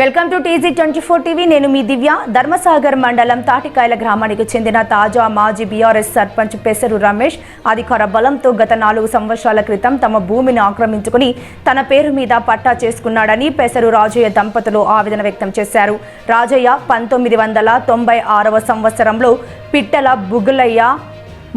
Welcome to TZ24 TV. నేను మీ దివ్య. ధర్మసాగర్ మండలం తాటికాయల గ్రామానికి చెందిన తాజా మాజీ బీఆర్ఎస్ సర్పంచ్ పెసరు రమేష్ అధికార బలంతో గత 4 సంవత్సరాల క్రితం తమ భూమిని ఆక్రమించుకుని తన పేరు మీద పట్టా చేసుకున్నాడని పెసరు రాజయ్య దంపతులు ఆవేదన వ్యక్తం చేశారు. రాజయ్య 1996వ సంవత్సరంలో పిట్టల బుగులయ్య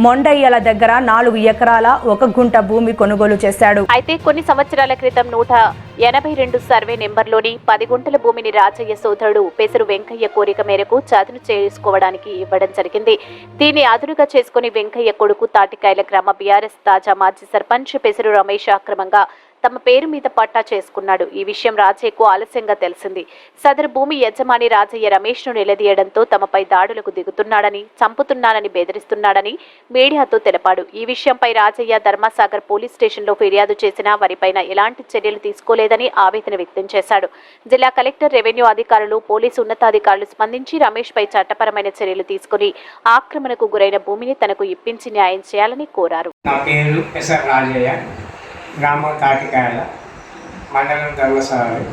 మొండయ్యల దగ్గర 4 ఎకరాల 1 గుంట భూమి కొనుగోలు చేశాడు. అయితే కొన్ని సంవత్సరాల క్రితం 182 సర్వే నెంబర్లోని 10 గుంటల భూమిని రాజయ్య సోదరుడు పెసరు వెంకయ్య కోరిక మేరకు చదును చేసుకోవడానికి ఇవ్వడం జరిగింది. దీన్ని అదునుగా చేసుకుని వెంకయ్య కొడుకు తాటికాయల గ్రామ బీఆర్ఎస్ తాజా మాజీ సర్పంచ్ పెసరు రమేష్ అక్రమంగా తమ పేరు మీద పట్టా చేసుకున్నాడు. ఈ విషయం రాజయ్యకు ఆలస్యంగా తెలిసింది. సదరు భూమి యజమాని రాజయ్య రమేష్ను నిలదీయడంతో తమపై దాడులకు దిగుతున్నాడని, చంపుతున్నానని బెదిరిస్తున్నాడని మీడియాతో తెలిపాడు. ఈ విషయంపై రాజయ్య ధర్మసాగర్ పోలీస్ స్టేషన్లో ఫిర్యాదు చేసినా వారిపైన ఎలాంటి చర్యలు తీసుకోలేదని ఆవేదన వ్యక్తం చేశాడు. జిల్లా కలెక్టర్, రెవెన్యూ అధికారులు, పోలీసు ఉన్నతాధికారులు స్పందించి రమేష్ పై చట్టపరమైన చర్యలు తీసుకుని ఆక్రమణకు గురైన భూమిని తనకు ఇప్పించి న్యాయం చేయాలని కోరారు. గ్రామం తాటికాయల, మండలం ధర్మసాగర్.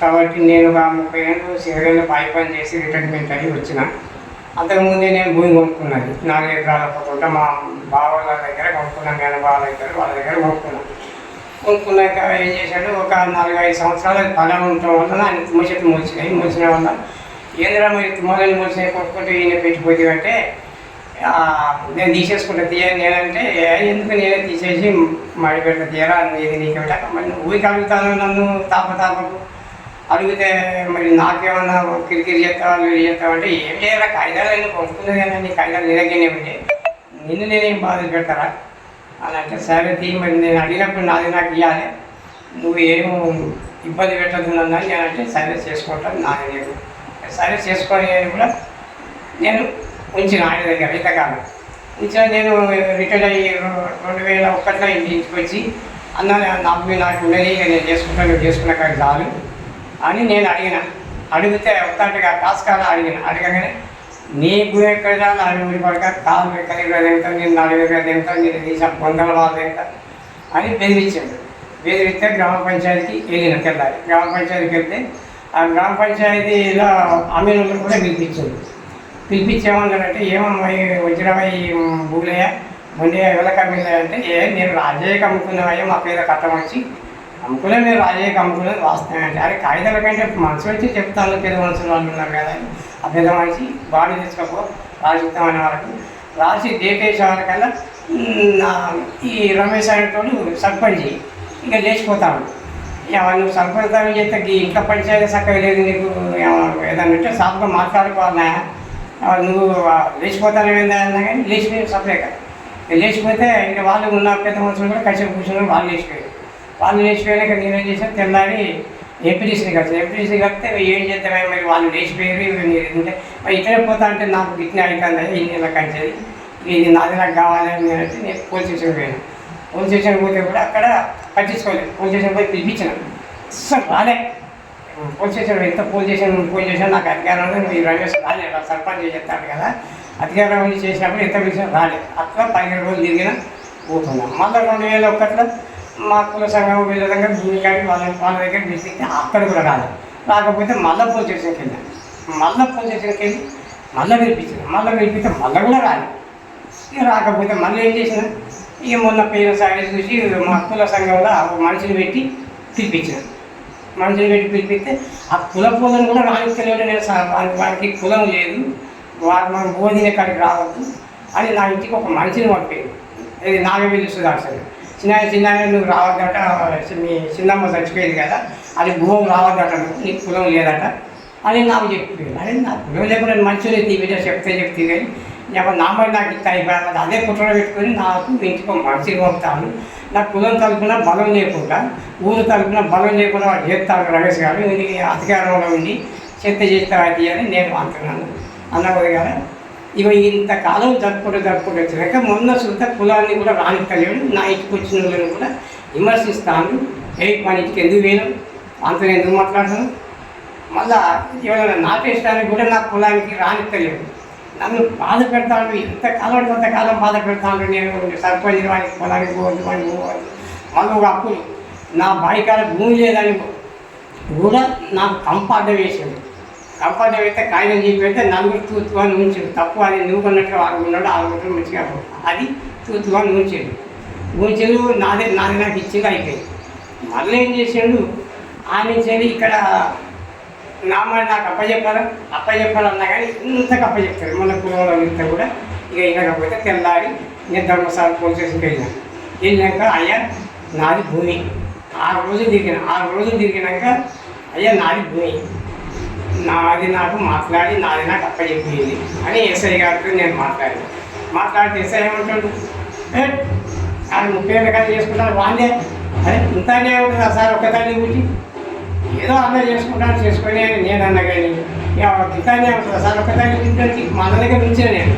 కాబట్టి నేను ఒక 30 ఏళ్ళు సిగరేళ్ళు పని చేసి రిటైర్మెంట్ అయ్యి వచ్చిన. అంతకుముందే నేను భూమి కొనుక్కున్నది 4 ఎకరాల పక్కన మా బావల దగ్గర కొనుక్కున్నాను. మేనబావ దగ్గర వాళ్ళ దగ్గర కొనుక్కున్నాక ఏం చేశాడు, ఒక 4-5 సంవత్సరాలు పలం ఉండటం వల్ల ఆయన తుమ్మచెట్లు మొలిచిన వల్ల ఏంద్రా మరి తుమ్మలని మొలిచినాయి కొనుక్కుంటే ఈయన పెట్టిపోతే అంటే నేను తీసేసుకుంటా తీయని నేనంటే ఎందుకు నేనే తీసేసి మడి పెడతా తీయరా ఇది నీకు పెట్టాక మరి ఊరికి అడుగుతాను నన్ను తాపకు అడిగితే మరి నాకేమన్నా కిరికిరి చేస్తావా వీడి చేస్తావంటే ఏం చేయాలి కాగితాలు ఎందుకు కొనుక్కున్నది కానీ నీ కాగితాలు నిరగనే ఉంటే నిన్ను నేనేం బాధలు పెడతారా అని అంటే సరే తీ మరి నేను అడిగినప్పుడు నాది నాకు ఇవ్వాలి, నువ్వు ఏం ఇబ్బంది పెట్టద్దు నన్ను అని నేనంటే సరే చేసుకుంటాను. నాది నేను సరే చేసుకొని కూడా నేను ఉంచిన ఆయన దగ్గర ఇంతకాలం ఉంచిన. నేను రిటైర్ అయ్యి 2001లో ఇంటికి వచ్చి అన్న నాకు ఉన్నది ఇక నేను చేసుకుంటాను, నువ్వు చేసుకున్న కాదు చాలు అని నేను అడిగితే వస్తాంటే కాస్కాల అడగగానే నీ భూమి ఎక్కడ నా ఊరి పడక కాలు ఎక్కడ ఎంత నేను 4 ఎకరాలు ఎంత నేను తీసా పొందల వాళ్ళు ఎంత అని బెదిరిస్తే గ్రామ పంచాయతీకి వెళ్ళిన తెల్లారి. గ్రామ పంచాయతీకి వెళ్తే ఆ గ్రామ పంచాయతీలో అమీనులను కూడా పిలిపించేమన్నారంటే ఏమమ్మా వజ్రమయ్యి బూలయ్య మొండయ్య ఎవరికి అమ్మిందా అంటే నేను రాజయ్యకి అమ్ముకున్నామయ్యా మా పేద కట్టం వచ్చి అమ్ముకునే నేను రాజయ్యకి అమ్ముకునేది వాస్తవమే. అరే కాగితాల కంటే మనసు వచ్చి చెప్తాను, పెద్ద మనుషులు వాళ్ళు ఉన్నారు కదా ఆ పెద్ద మనిషి బాడీ తీసుకోపో రాసిస్తామనే వాళ్ళకు రాసి డేట్ వేసే వాళ్ళకల్లా ఈ రమేష్ అనేటోడు సర్పంచ్ ఇంకా లేచిపోతాడు. నువ్వు సర్పంచ్ చేస్తే ఇంట్లో పంచాయతీ చక్కగా లేదు నీకు ఏదన్నంటే సాఫ్గా మాట్లాడుకోవాలన్నా నువ్వు లేచిపోతానేమైందా అన్నా కానీ లేచిపోయి సపరేట్ లేచిపోతే ఇంకా వాళ్ళు ఉన్న పెద్ద మనుషులు కూడా కచ్చి కూర్చున్నారు. వాళ్ళు లేచిపోయాక నేనేం చేశాను, తెల్లారి ఏపీడీసీని కడితే ఏం చేద్దామే మరి వాళ్ళు లేచిపోయారు అంటే మరి ఇక్కడే పోతా అంటే నాకు గిట్నే అవుతుంది ఇన్ని కంచేది ఇది నాది నాకు కావాలని నేనంటే నేను పోలీస్ స్టేషన్ పోయాను. పోలీస్ స్టేషన్ పోతే కూడా అక్కడ పట్టించుకోలేదు. పోలీస్ స్టేషన్ పోయి పిలిపించిన అస్సలు రాలే. పోలీస్ స్టేషన్ ఎంత ఫోన్ చేశాను నాకు అధికారం ఈ రమేష్ రాలేదు, సర్పంచ్ చెప్తాడు కదా అధికారం చేసినప్పుడు ఎంత పిలిచినా రాలేదు. అట్లా 15 రోజులు తిరిగినా పోతున్నాం. మళ్ళీ 2001లో మా కుల సంఘం వీళ్ళ దగ్గర భూమి కాడి వాళ్ళ దగ్గర పిలిపిస్తే అక్కడ కూడా రాకపోతే మళ్ళీ పోలీస్ స్టేషన్కి వెళ్ళాను. పోలీస్ స్టేషన్కి వెళ్ళి మళ్ళీ పిలిపిస్తే మళ్ళీ కూడా రాలేదు. ఇక రాకపోతే మళ్ళీ ఏం చేసిన ఇక మొన్న పేరు సారి చూసి మా కుల సంఘంలో మనుషులు పెట్టి పిలిపిస్తే ఆ కుల పూలను కూడా రాణిస్తలేడు. నేను వారికి కులం లేదు, వారు మనం భోజన కాడికి రావద్దు అని నా ఇంటికి ఒక మనిషిని పంపేది. ఇది నాగవేలి సుధాకర్ చిన్న నువ్వు రావద్దట, మీ చిన్నమ్మ చచ్చిపోయేది కదా అది భూమి రావద్దట, నీకు కులం లేదట అని నాకు చెప్పిపోయింది. అదే నా కులం లేకుండా మనుషులు తీపిట చెప్తే కానీ నా మరి నాకు ఇట్లా అయిపోయాలి. అదే కుట్రలో పెట్టుకొని నాకు ఇంటికి ఒక మనిషిని పంపుతాను. నా కులం తలుపున బలం లేకుండా ఊరు తలుపున బలం లేకుండా వాడు చేస్తాడు రమేష్ గారు అధికారంలో ఉండి చెత్త చేస్తాడు అని నేను అంటున్నాను అన్నది కదా. ఇక ఇంతకాలం జరుపుకుంటూ వచ్చినాక మొన్న సుత కులాన్ని కూడా రానిస్తలేడు. నా ఇంటికి వచ్చిన వాళ్ళని కూడా విమర్శిస్తాను. మన ఇంటికి ఎందుకు వేయను అంత ఎందుకు మాట్లాడతాను, మళ్ళా ఎవరైనా నాటేయడానికి కూడా నా కులానికి రానిస్తలేడు. నన్ను బాధ పెడతాను, ఎంతకాలం బాధ పెడతాను. నేను సర్పంచ్ వాడికి పొలానికి పోవద్దు మళ్ళీ ఒక అప్పులు నా బాయికాల భూమి లేదని కూడా నాకు కంపార్ట్ వేసాడు. కంపార్ట్ వేస్తే కాగితం చెప్పి పెడితే నలుగురు తూతు అని ఉంచాడు. తప్పు అది నువ్వు కొన్నట్టుగా ఆరుగున్నాడు, ఆరుగుంటాడు మంచిగా అది తూతు అని ఉంచాడు. ఉంచాడు నాదే నాకు ఇచ్చింది అయిపోయింది. మళ్ళీ ఏం చేసాడు ఆ నుంచి ఇక్కడ నాకు అప్పచెప్పాలన్నా కానీ ఇంతకు అప్పచెప్తాడు. మన కులంలో ఇంత కూడా ఇక వినకపోతే తెల్లారి నేను ధర్మశాల పోలీస్ స్టేషన్కి వెళ్ళాక అయ్యా నాది భూమి 6 రోజులు తిరిగినాక అయ్యా నాది భూమి నాది నాకు మాట్లాడి నాది నాకు అప్పచెప్పింది అని ఎస్ఐ గారితో నేను మాట్లాడితే ఎస్ఐ ఏమంటాడు, ఆయన 30 ఏళ్ళ కానీ చేసుకుంటాను వాందే అరే ఇంతనే ఉంటుందా సార్ ఒక్కదాన్ని కూర్చి ఏదో అందరూ చేసుకొని నేను అన్నా కానీ ఇంతనే ఉంటుందా సార్ ఒక్కదాన్ని కూర్చోడానికి మన దగ్గర నుంచే నేను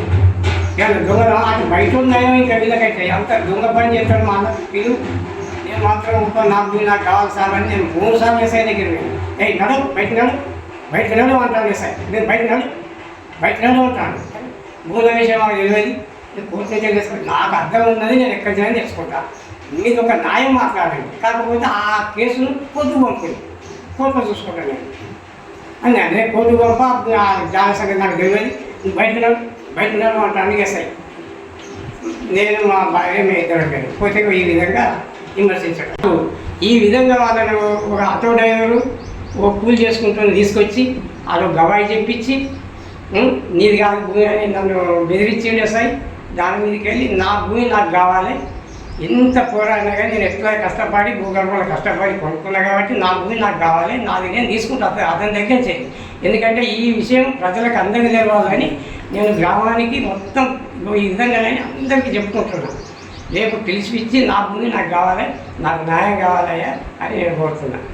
దొంగ అటు బయట ఉన్నాయో ఇంకా వీళ్ళకైతే అంత దొంగ పని చేస్తాడు మా అన్న పిలు. నేను మాత్రం నాకు కావాలి సార్ అని నేను 3 సార్లు ఎస్ఐ దగ్గర నడు బయటకు నడు అంటాను ఎస్ఐ. నేను బయట నడు అంటాను. భూముల విషయం మాకు తెలియదు, నేను కోర్టు నుంచి తెలుసుకోండి. నాకు అర్థం ఉన్నది నేను ఎక్కడి నుంచి తెలుసుకుంటా. మీకు ఒక న్యాయం మాట్లాడండి, కాకపోతే ఆ కేసును కోర్టుకు పంపుతుంది, కోర్టులో చూసుకుంటాను నేను అని అదే కోర్టుకు పంప జాగ్రత్త సంగతి నాకు తెలియదు. బయట నడు అంటాను ఎస్ఐ. నేను మా భార్య మీ ఇద్దరు పోతే ఈ విధంగా విమర్శించడం. ఈ విధంగా వాళ్ళని ఒక ఆటో డ్రైవరు ఓ కూలి చేసుకుంటుని తీసుకొచ్చి అదొక గవాయి చెప్పించి నీది కాదు భూమి అని నన్ను బెదిరించిండు ఎస్ఐ. దాని మీదకి వెళ్ళి నా భూమి నాకు కావాలి, ఎంత పోరాడినా కానీ నేను ఎట్లా కష్టపడి భూగర్భంలో కష్టపడి కొనుక్కున్నా కాబట్టి నా భూమి నాకు కావాలి, నాది నేను తీసుకుంటాను అతని దగ్గర చేయి. ఎందుకంటే ఈ విషయం ప్రజలకు అందరికీ తెలవాలని నేను గ్రామానికి మొత్తం ఈ విధంగా అందరికీ చెప్పుకుంటున్నాను. రేపు పిలిచిపిచ్చి నా భూమి నాకు కావాలి, నాకు న్యాయం కావాలయ్యా అని నేను కోరుతున్నాను.